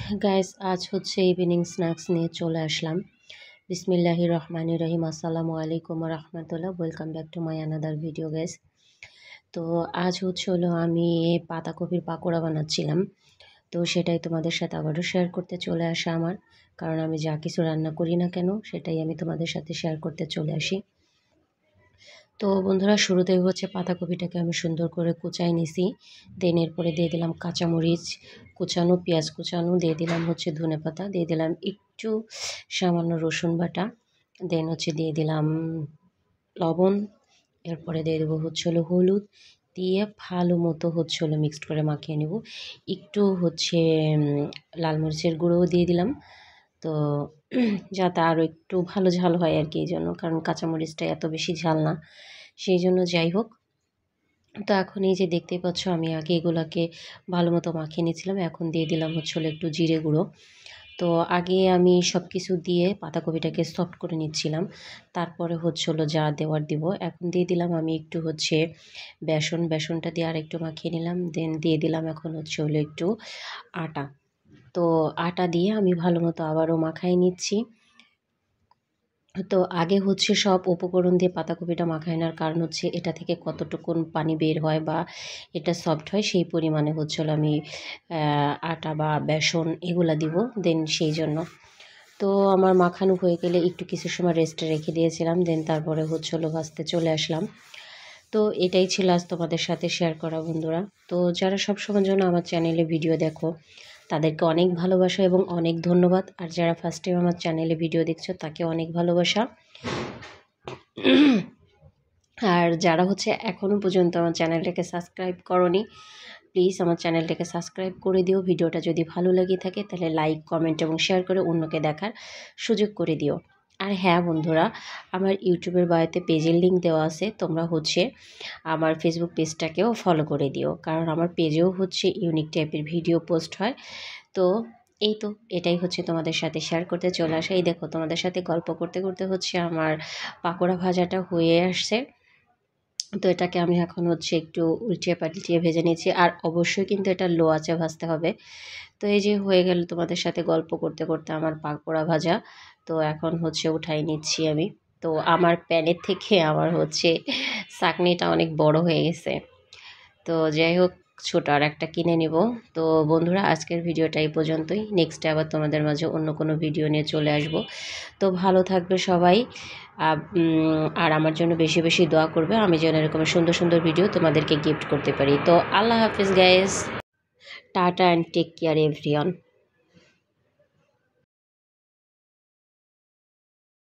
Guys আজ হচ্ছে evening snacks নিয়ে চলে আসলাম। বিসমিল্লাহির রহমানির রহিম। আসসালামু আলাইকুম রহমতুল্লাহ। Welcome back to my another video guys. তো আজ হলো আমি পাতাকপির পাকোড়া বানাচ্ছিলাম। তো সেটাই তোমাদের সাথে আবারও শেয়ার করতে চলে আসা আমার, কারণ আমি যা কিছু রান্না করি না কেন সেটাই আমি তোমাদের সাথে শেয়ার করতে চলে আসি। তো বন্ধুরা, শুরুতেই হচ্ছে পাতাকপিটাকে আমি সুন্দর করে কুচাই নিছি। দেন এরপরে দিয়ে দিলাম কাঁচামরিচ কুচানো, পেঁয়াজ কুচানো, দিয়ে দিলাম হচ্ছে ধনেপাতা, দিয়ে দিলাম একটু সামান্য রসুন বাটা, দেন দিয়ে দিলাম লবণ, এরপরে দিয়ে দেবো হলুদ, দিয়ে ভালো মতো মিক্সড করে মাখিয়ে নেব। একটু লাল মরিচের গুঁড়োও দিয়ে দিলাম, তো যাতে আরও একটু ভালো ঝাল হয় আর কি, এই জন্য, কারণ কাঁচামরিচটা এত বেশি ঝাল না, সেই জন্য। যাই হোক, তো এখন এই যে দেখতেই পাচ্ছ আমি আগে এগুলাকে ভালো মতো মাখিয়ে নিয়েছিলাম। এখন দিয়ে দিলাম একটু জিরে গুঁড়ো। তো আগে আমি সব কিছু দিয়ে পাতাকপিটাকে সফট করে নিচ্ছিলাম, তারপরে যা দেওয়ার দিব। এখন দিয়ে দিলাম আমি একটু বেসনটা দিয়ে আর একটু মাখিয়ে নিলাম। দেন দিয়ে দিলাম এখন একটু আটা। তো আটা দিয়ে আমি ভালো মতো আবারও মাখাই নিচ্ছি। তো আগে সব উপকরণ দিয়ে পাতাকপিটা মাখানোর কারণ এটা থেকে কতটুকুন পানি বের হয় বা এটা সফট হয়, সেই পরিমাণে আমি আটা বা বেসন এগুলা দিব, দেন সেই জন্য। তো আমার মাখানো হয়ে গেলে একটু কিছু সময় রেস্টে রেখে দিয়েছিলাম, দেন তারপরে ভাজতে চলে আসলাম। তো এটাই ছিল আজ তোমাদের সাথে শেয়ার করা বন্ধুরা। তো যারা সবসময়ের জন্য আমার চ্যানেলে ভিডিও দেখো তাদেরকে অনেক ভালোবাসা এবং অনেক ধন্যবাদ। আর যারা ফার্স্ট টাইম আমার চ্যানেলে ভিডিও দেখছো তাকে অনেক ভালোবাসা। আর যারা এখনও পর্যন্ত আমার চ্যানেলটাকে সাবস্ক্রাইব করোনি, প্লিজ আমার চ্যানেলটাকে সাবস্ক্রাইব করে দিও। ভিডিওটা যদি ভালো লেগে থাকে তাহলে লাইক, কমেন্ট এবং শেয়ার করে অন্যকে দেখার সুযোগ করে দিও। আর হ্যাঁ বন্ধুরা, আমার ইউটিউবের বায়োতে পেজের লিঙ্ক দেওয়া আছে, তোমরা আমার ফেসবুক পেজটাকেও ফলো করে দিও, কারণ আমার পেজেও ইউনিক টাইপের ভিডিও পোস্ট হয়। তো এটাই তোমাদের সাথে শেয়ার করতে চলে আসা। এই দেখো, তোমাদের সাথে গল্প করতে করতে আমার পাকোড়া ভাজাটা হয়ে আসছে। তো এটাকে আমি এখন একটু উল্টিয়ে পাল্টিয়ে ভেজে নিয়েছি, আর অবশ্যই কিন্তু এটা লো আঁচে ভাজতে হবে। তো এই যে হয়ে গেল তোমাদের সাথে গল্প করতে করতে আমার পাকোড়া ভাজা। তো এখন উঠাই নিচ্ছি আমি। তো আমার প্যানের থেকে আমার চাকনিটা অনেক বড় হয়ে গেছে। তো যাই হোক, ছোট আর একটা কিনে নিব। তো বন্ধুরা, আজকের ভিডিওটা এই পর্যন্তই। নেক্সটে আবার তোমাদের মাঝে অন্য কোনো ভিডিও নিয়ে চলে আসব। তো ভালো থাকবে সবাই, আর আমার জন্য বেশি বেশি দোয়া করবে, আমি যেন এরকম সুন্দর সুন্দর ভিডিও তোমাদেরকে গিফট করতে পারি। তো আল্লাহ হাফিজ guys, tata and take care everyone.